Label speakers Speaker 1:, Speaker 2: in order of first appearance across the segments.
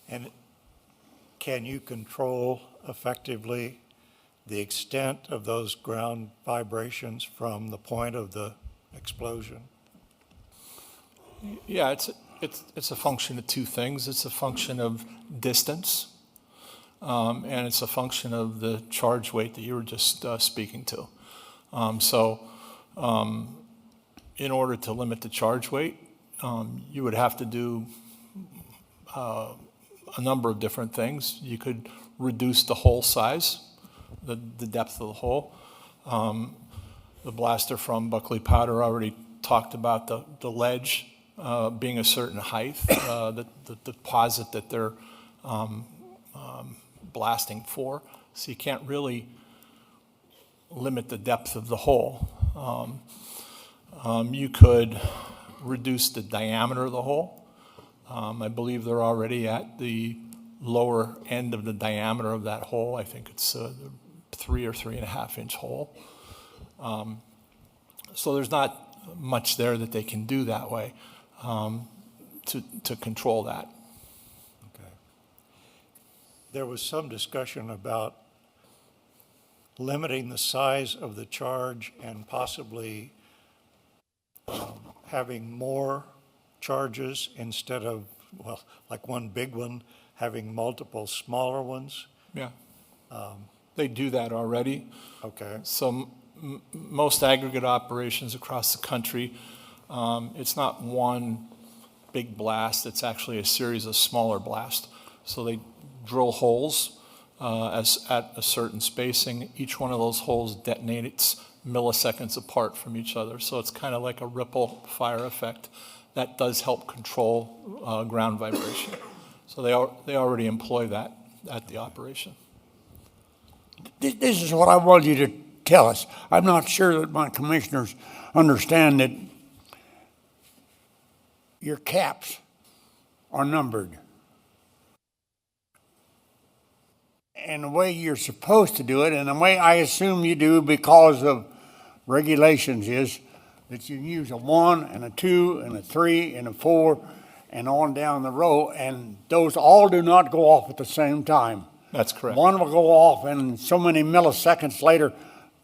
Speaker 1: And can you control effectively the extent of those ground vibrations from the point of the explosion?
Speaker 2: Yeah, it's a function of two things. It's a function of distance, and it's a function of the charge weight that you were just speaking to. In order to limit the charge weight, you would have to do a number of different things. You could reduce the hole size, the depth of the hole. The blaster from Buckley Powder already talked about the ledge being a certain height, the deposit that they're blasting for. So you can't really limit the depth of the hole. You could reduce the diameter of the hole. I believe they're already at the lower end of the diameter of that hole. I think it's a 3 or 3.5 inch hole. So there's not much there that they can do that way to control that.
Speaker 1: Okay. There was some discussion about limiting the size of the charge and possibly having more charges instead of, well, like one big one, having multiple smaller ones.
Speaker 2: Yeah. They do that already.
Speaker 1: Okay.
Speaker 2: So most aggregate operations across the country, it's not one big blast, it's actually a series of smaller blasts. So they drill holes at a certain spacing. Each one of those holes detonates milliseconds apart from each other. So it's kind of like a ripple fire effect that does help control ground vibration. So they already employ that at the operation.
Speaker 3: This is what I want you to tell us. I'm not sure that my commissioners understand that your caps are numbered. And the way you're supposed to do it, and the way I assume you do because of regulations, is that you use a 1 and a 2 and a 3 and a 4 and on down the row, and those all do not go off at the same time.
Speaker 2: That's correct.
Speaker 3: One will go off and so many milliseconds later,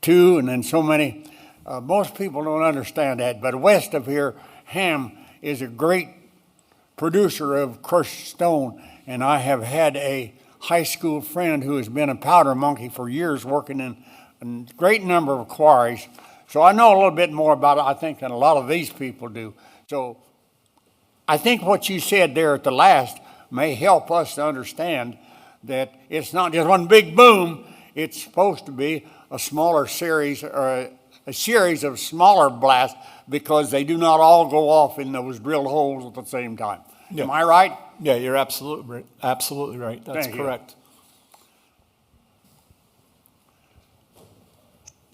Speaker 3: 2, and then so many. Most people don't understand that, but west of here, Ham is a great producer of crushed stone, and I have had a high school friend who has been a powder monkey for years working in a great number of quarries. So I know a little bit more about it, I think, than a lot of these people do. So I think what you said there at the last may help us to understand that it's not just one big boom, it's supposed to be a smaller series, or a series of smaller blasts, because they do not all go off in those drilled holes at the same time.
Speaker 2: Yeah.
Speaker 3: Am I right?
Speaker 2: Yeah, you're absolutely right. That's
Speaker 3: Thank you.
Speaker 2: correct.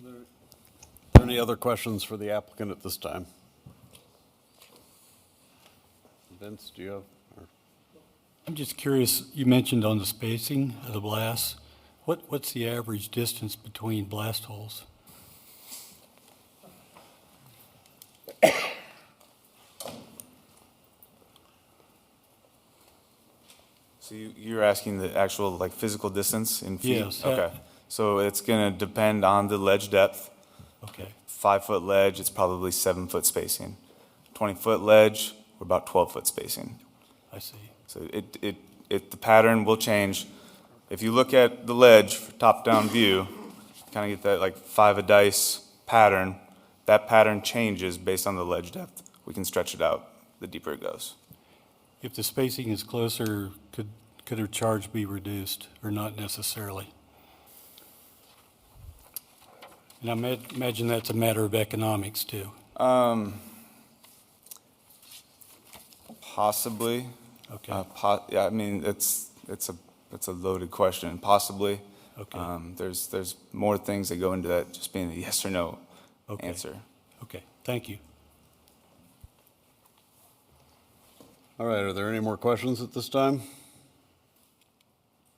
Speaker 4: Are there any other questions for the applicant at this time? Vince, do you have?
Speaker 5: I'm just curious, you mentioned on the spacing of the blasts, what's the average distance between blast holes?
Speaker 6: So you're asking the actual like physical distance in feet?
Speaker 5: Yes.
Speaker 6: Okay. So it's going to depend on the ledge depth.
Speaker 5: Okay.
Speaker 6: 5-foot ledge, it's probably 7-foot spacing. 20-foot ledge, we're about 12-foot spacing.
Speaker 5: I see.
Speaker 6: So the pattern will change. If you look at the ledge, top-down view, kind of get that like 5-a-dice pattern. That pattern changes based on the ledge depth. We can stretch it out the deeper it goes.
Speaker 5: If the spacing is closer, could their charge be reduced, or not necessarily? And I imagine that's a matter of economics too.
Speaker 6: Possibly.
Speaker 5: Okay.
Speaker 6: Yeah, I mean, it's a loaded question. Possibly.
Speaker 5: Okay.
Speaker 6: There's more things that go into that just being a yes or no
Speaker 5: Okay.
Speaker 6: answer.
Speaker 5: Okay, thank you.
Speaker 4: All right, are there any more questions at this time?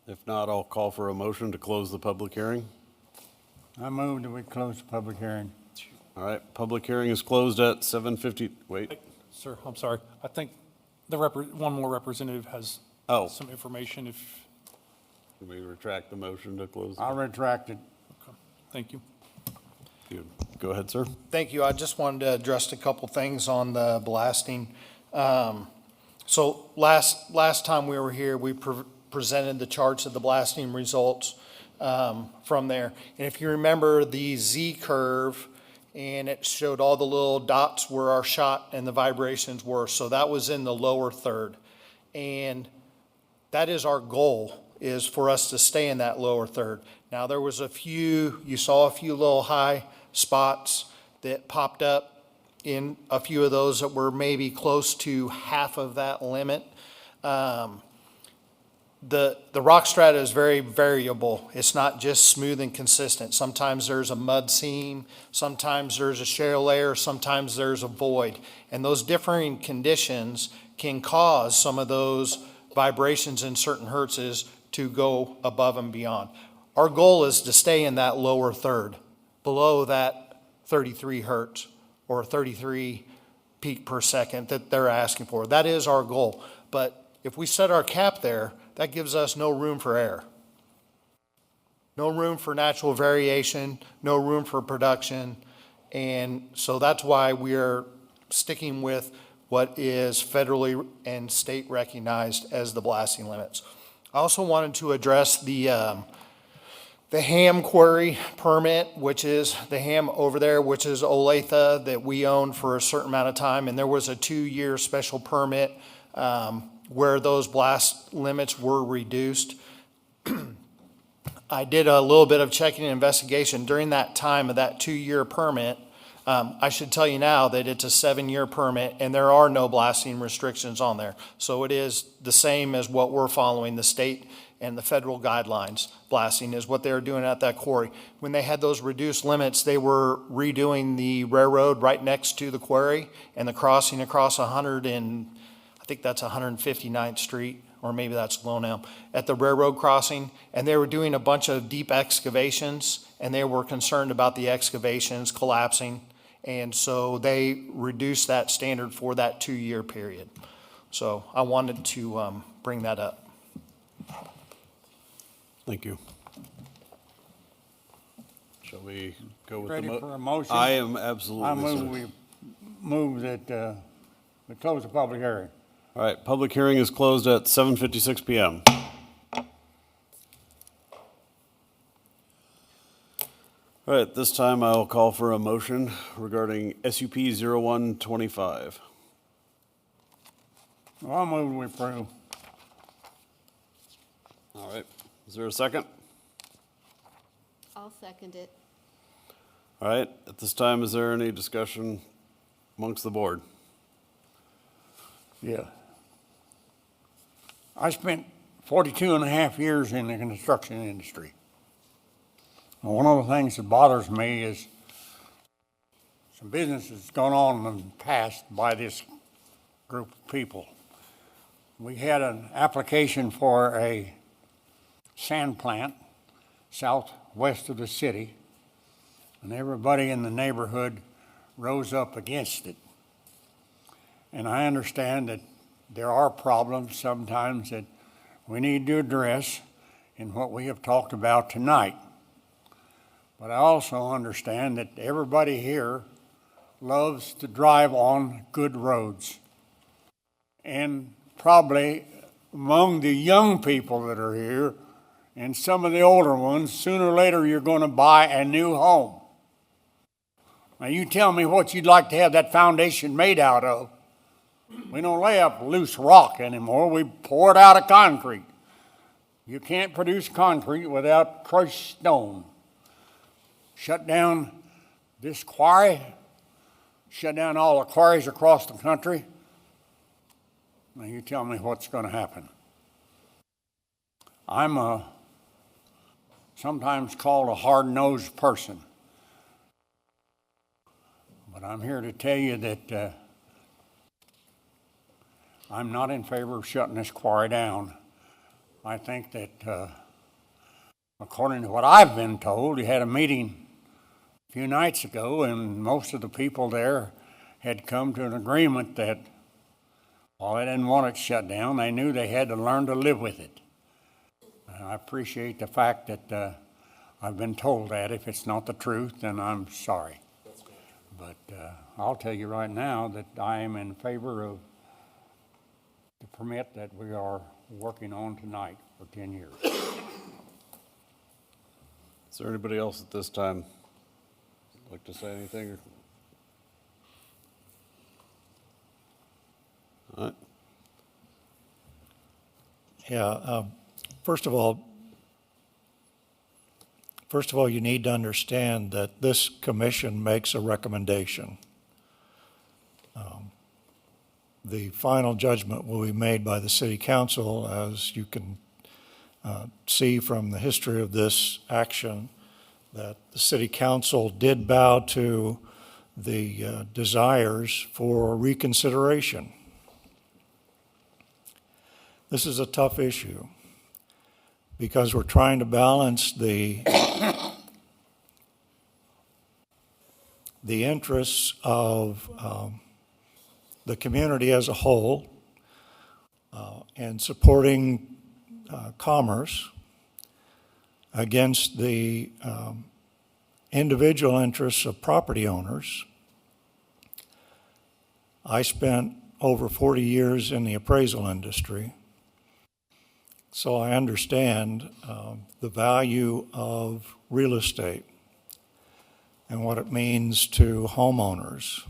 Speaker 4: If not, I'll call for a motion to close the public hearing.
Speaker 3: I move that we close the public hearing.
Speaker 4: All right, public hearing is closed at 7:50. Wait,
Speaker 7: Sir, I'm sorry. I think one more representative has
Speaker 4: Oh,
Speaker 2: some information if,
Speaker 4: can we retract the motion to close?
Speaker 3: I retract it.
Speaker 2: thank you.
Speaker 4: Go ahead, sir.
Speaker 7: Thank you. I just wanted to address a couple things on the blasting. So last time we were here, we presented the charts of the blasting results from there. And if you remember the Z curve, and it showed all the little dots where our shot and the vibrations were. So that was in the lower third. And that is our goal, is for us to stay in that lower third. Now, there was you saw a few little high spots that popped up in a few of those that were maybe close to half of that limit. The rock strata is very variable. It's not just smooth and consistent. Sometimes there's a mud seam, sometimes there's a shale layer, sometimes there's a void. And those differing conditions can cause some of those vibrations in certain hertzes to go above and beyond. Our goal is to stay in that lower third, below that 33 hertz or 33 peak per second that they're asking for. That is our goal. But if we set our cap there, that gives us no room for error. No room for natural variation, no room for production. And so that's why we are sticking with what is federally and state recognized as the blasting limits. I also wanted to address the Ham quarry permit, which is the Ham over there, which is Olathe, that we owned for a certain amount of time. And there was a 2-year special permit where those blast limits were reduced. I did a little bit of checking and investigation during that time of that 2-year permit. I should tell you now that it's a 7-year permit and there are no blasting restrictions on there. So it is the same as what we're following, the state and the federal guidelines. Blasting is what they're doing at that quarry. When they had those reduced limits, they were redoing the railroad right next to the quarry and the crossing across 159th Street, or maybe that's Lone Elm, at the railroad crossing. And they were doing a bunch of deep excavations, and they were concerned about the excavations collapsing. And so they reduced that standard for that 2-year period. So I wanted to bring that up.
Speaker 4: Thank you. Shall we go with
Speaker 3: Ready
Speaker 4: the
Speaker 3: for a motion?
Speaker 4: I am absolutely,
Speaker 3: I move
Speaker 4: sir.
Speaker 3: we move that we close the public hearing.
Speaker 4: All right, public hearing is closed at 7:56 PM. All right, this time I'll call for a motion regarding SUP 0125.
Speaker 3: Well, I'll move we approve.
Speaker 4: All right, is there a second?
Speaker 8: I'll second it.
Speaker 4: All right, at this time, is there any discussion amongst the board?
Speaker 3: Yeah. I spent 42 and a half years in the construction industry. And one of the things that bothers me is some business that's gone on in the past by this group of people. We had an application for a sand plant southwest of the city, and everybody in the neighborhood rose up against it. And I understand that there are problems sometimes that we need to address in what we have talked about tonight. But I also understand that everybody here loves to drive on good roads. And probably among the young people that are here and some of the older ones, sooner or later you're going to buy a new home. Now you tell me what you'd like to have that foundation made out of. We don't lay up loose rock anymore. We pour it out of concrete. You can't produce concrete without crushed stone. Shut down this quarry, shut down all the quarries across the country. Now you tell me what's going to happen. I'm sometimes called a hard-nosed person. But I'm here to tell you that I'm not in favor of shutting this quarry down. I think that, according to what I've been told, you had a meeting a few nights ago, and most of the people there had come to an agreement that Well, they didn't want it shut down. They knew they had to learn to live with it. And I appreciate the fact that I've been told that. If it's not the truth, then I'm sorry. But I'll tell you right now that I am in favor of the permit that we are working on tonight for 10 years.
Speaker 4: Is there anybody else at this time like to say anything? All right.
Speaker 1: Yeah, first of all, you need to understand that this commission makes a recommendation. The final judgment will be made by the city council, as you can see from the history of this action, that the city council did bow to the desires for reconsideration. This is a tough issue because we're trying to balance the interests of the community as a whole and supporting commerce against the individual interests of property owners. I spent over 40 years in the appraisal industry, so I understand the value of real estate and what it means to homeowners.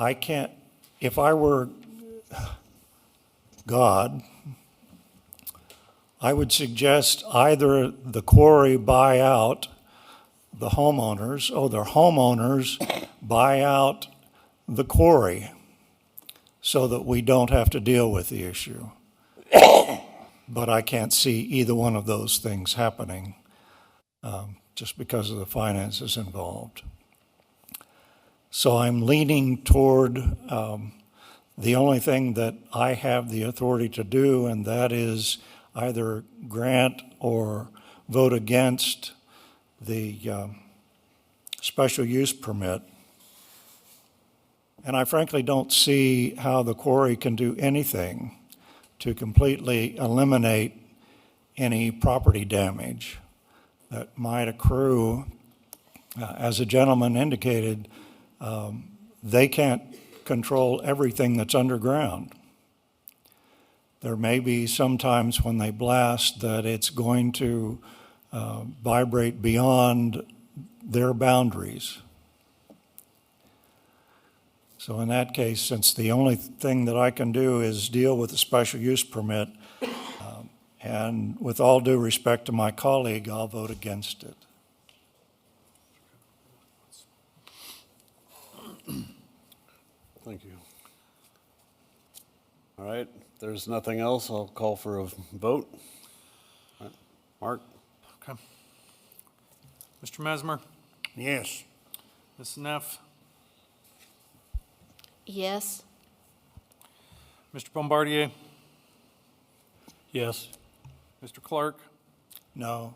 Speaker 1: I can't, if I were God, I would suggest either the quarry buy out the homeowners or the homeowners buy out the quarry so that we don't have to deal with the issue. But I can't see either one of those things happening just because of the finances involved. So I'm leaning toward the only thing that I have the authority to do, and that is either grant or vote against the special use permit. And I frankly don't see how the quarry can do anything to completely eliminate any property damage that might accrue. As a gentleman indicated, they can't control everything that's underground. There may be sometimes when they blast that it's going to vibrate beyond their boundaries. So in that case, since the only thing that I can do is deal with the special use permit, and with all due respect to my colleague, I'll vote against it.
Speaker 4: Thank you. All right, if there's nothing else, I'll call for a vote. All right. Mark?
Speaker 8: Okay. Mr. Mesmer,
Speaker 3: Yes.
Speaker 8: Ms. Neff,
Speaker 9: Yes.
Speaker 8: Mr. Bombardier,
Speaker 5: Yes.
Speaker 8: Mr. Clark,
Speaker 1: No.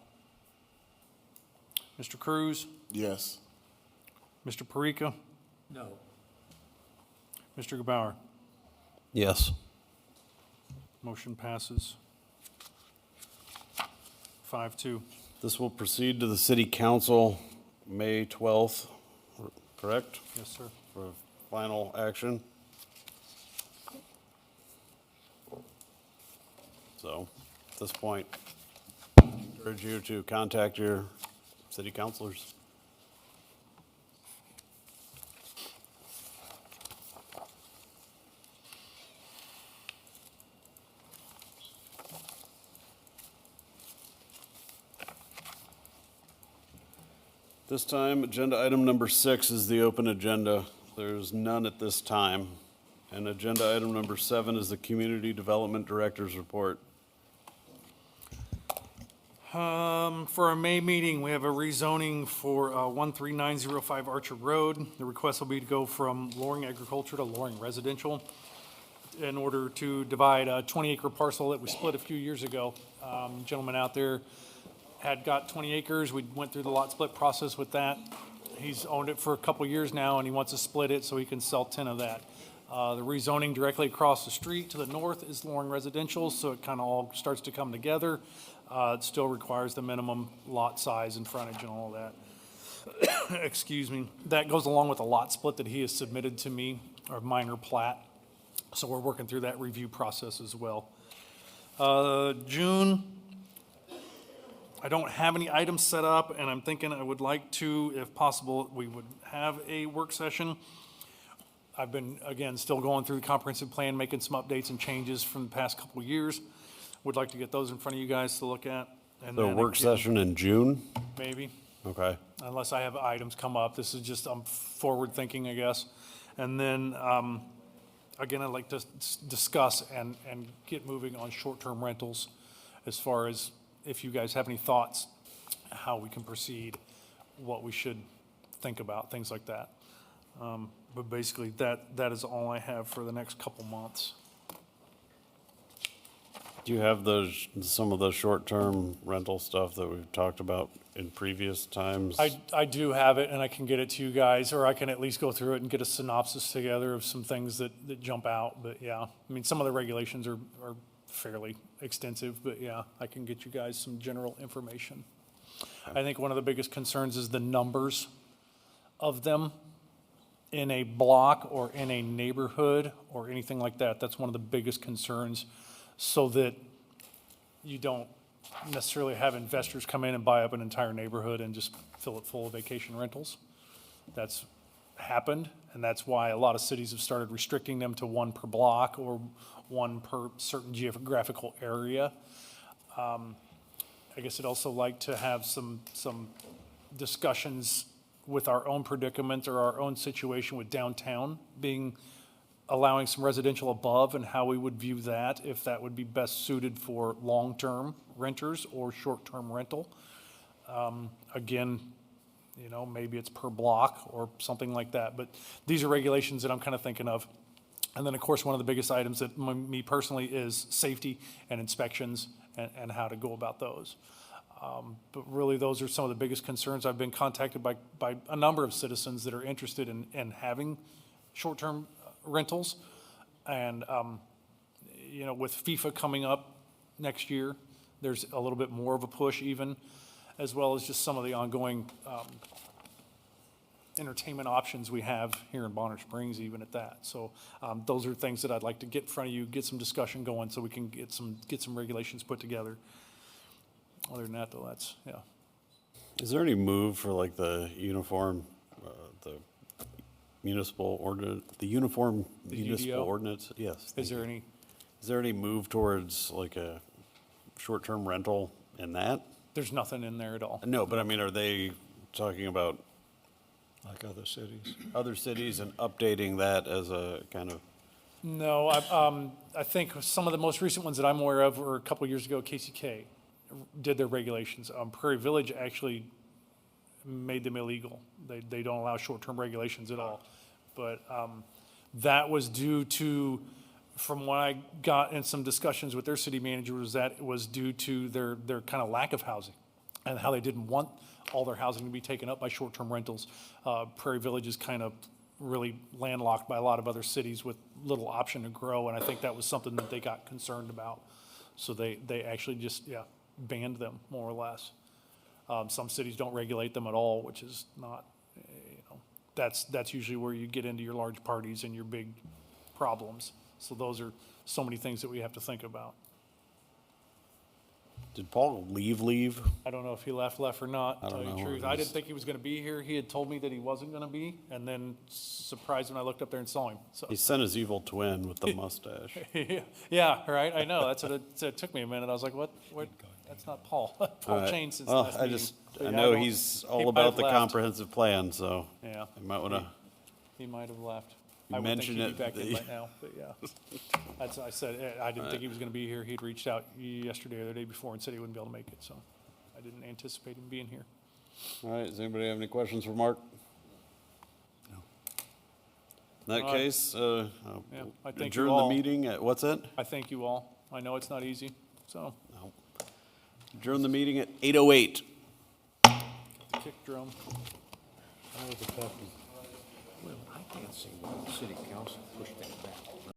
Speaker 8: Mr. Cruz,
Speaker 10: Yes.
Speaker 8: Mr. Parika,
Speaker 5: No.
Speaker 8: Mr. Gebauer.
Speaker 4: Yes.
Speaker 8: Motion passes 5-2.
Speaker 4: This will proceed to the city council May 12th, correct?
Speaker 8: Yes, sir.
Speaker 4: For final action. So, at this point, I encourage you to contact your city councilors. This time, agenda item number 6 is the open agenda. There's none at this time. And agenda item number 7 is the Community Development Director's Report.
Speaker 8: For our May meeting, we have a rezoning for 13905 Archer Road. The request will be to go from Loring Agriculture to Loring Residential in order to divide a 20-acre parcel that we split a few years ago. Gentleman out there had got 20 acres. We went through the lot split process with that. He's owned it for a couple years now, and he wants to split it so he can sell 10 of that. The rezoning directly across the street to the north is Loring Residential, so it kind of all starts to come together. It still requires the minimum lot size and frontage and all that. Excuse me. That goes along with a lot split that he has submitted to me, or minor plat. So we're working through that review process as well. June, I don't have any items set up, and I'm thinking I would like to, if possible, we would have a work session. I've been, again, still going through the comprehensive plan, making some updates and changes from the past couple of years. Would like to get those in front of you guys to look at. And
Speaker 4: The
Speaker 8: then
Speaker 4: work
Speaker 8: again,
Speaker 4: session in June?
Speaker 8: Maybe,
Speaker 4: Okay.
Speaker 8: unless I have items come up. This is just, I'm forward thinking, I guess. And then, again, I'd like to discuss and get moving on short-term rentals as far as if you guys have any thoughts, how we can proceed, what we should think about, things like that. But basically, that is all I have for the next couple months.
Speaker 4: Do you have some of the short-term rental stuff that we've talked about in previous times?
Speaker 8: I do have it, and I can get it to you guys, or I can at least go through it and get a synopsis together of some things that jump out. But yeah, I mean, some of the regulations are fairly extensive, but yeah, I can get you guys some general information. I think one of the biggest concerns is the numbers of them in a block or in a neighborhood or anything like that. That's one of the biggest concerns, so that you don't necessarily have investors come in and buy up an entire neighborhood and just fill it full of vacation rentals. That's happened, and that's why a lot of cities have started restricting them to one per block or one per certain geographical area. I guess I'd also like to have some discussions with our own predicament or our own situation with downtown allowing some residential above, and how we would view that, if that would be best suited for long-term renters or short-term rental. Again, you know, maybe it's per block or something like that, but these are regulations that I'm kind of thinking of. And then, of course, one of the biggest items that me personally is safety and inspections and how to go about those. But really, those are some of the biggest concerns. I've been contacted by a number of citizens that are interested in having short-term rentals. And, you know, with FIFA coming up next year, there's a little bit more of a push even, as well as just some of the ongoing entertainment options we have here in Bonner Springs, even at that. So those are things that I'd like to get in front of you, get some discussion going so we can get some regulations put together. Other than that, though, that's, yeah.
Speaker 4: Is there any move for like the uniform municipal
Speaker 8: UDO?
Speaker 4: ordinance? Yes.
Speaker 8: Is there any?
Speaker 4: Is there any move towards like a short-term rental in that?
Speaker 8: There's nothing in there at all.
Speaker 4: No, but I mean, are they talking about
Speaker 1: Like other cities.
Speaker 4: other cities and updating that as a kind of?
Speaker 8: No, I think some of the most recent ones that I'm aware of were a couple of years ago, KCK did their regulations. Prairie Village actually made them illegal. They don't allow short-term regulations at all. But that was due to, from what I got in some discussions with their city manager, was that it was due to their kind of lack of housing and how they didn't want all their housing to be taken up by short-term rentals. Prairie Village is kind of really landlocked by a lot of other cities with little option to grow, and I think that was something that they got concerned about. So they actually just, banned them, more or less. Some cities don't regulate them at all, which is not, that's usually where you get into your large parties and your big problems. So those are so many things that we have to think about.
Speaker 4: Did Paul leave?
Speaker 8: I don't know if he left or not, to
Speaker 4: I
Speaker 8: tell
Speaker 4: don't
Speaker 8: you the
Speaker 4: know.
Speaker 8: truth. I didn't think he was gonna be here. He had told me that he wasn't gonna be, and then surprised when I looked up there and saw him, so.
Speaker 4: He sent his evil twin with the mustache.
Speaker 8: Yeah, right, I know, that's what it took me a minute. I was like, what, that's not Paul. Paul
Speaker 4: All right.
Speaker 8: changed since the
Speaker 4: Well,
Speaker 8: last
Speaker 4: I
Speaker 8: meeting.
Speaker 4: just,
Speaker 8: But
Speaker 4: I
Speaker 8: yeah,
Speaker 4: know
Speaker 8: don't-
Speaker 4: he's
Speaker 8: he
Speaker 4: all
Speaker 8: might
Speaker 4: about
Speaker 8: have
Speaker 4: the
Speaker 8: left.
Speaker 4: comprehensive plan, so
Speaker 8: Yeah.
Speaker 4: you might wanna,
Speaker 8: He might have left.
Speaker 4: You
Speaker 8: I would think
Speaker 4: mentioned
Speaker 8: he'd be
Speaker 4: it,
Speaker 8: back in by now, but yeah. That's, I said, I didn't think he was gonna be here. He'd reached out yesterday or the day before and said he wouldn't be able to make it, so I didn't anticipate him being here.
Speaker 4: all right, does anybody have any questions for Mark? No. In that
Speaker 8: All right.
Speaker 4: case,
Speaker 8: Yeah, I thank you
Speaker 4: adjourn the
Speaker 8: all.
Speaker 4: meeting at, what's it?
Speaker 8: I thank you all. I know it's not easy, so,
Speaker 4: Adjourn the meeting at 8:08.
Speaker 8: the kick drum.
Speaker 9: Well, I can't see why the city council pushed that back.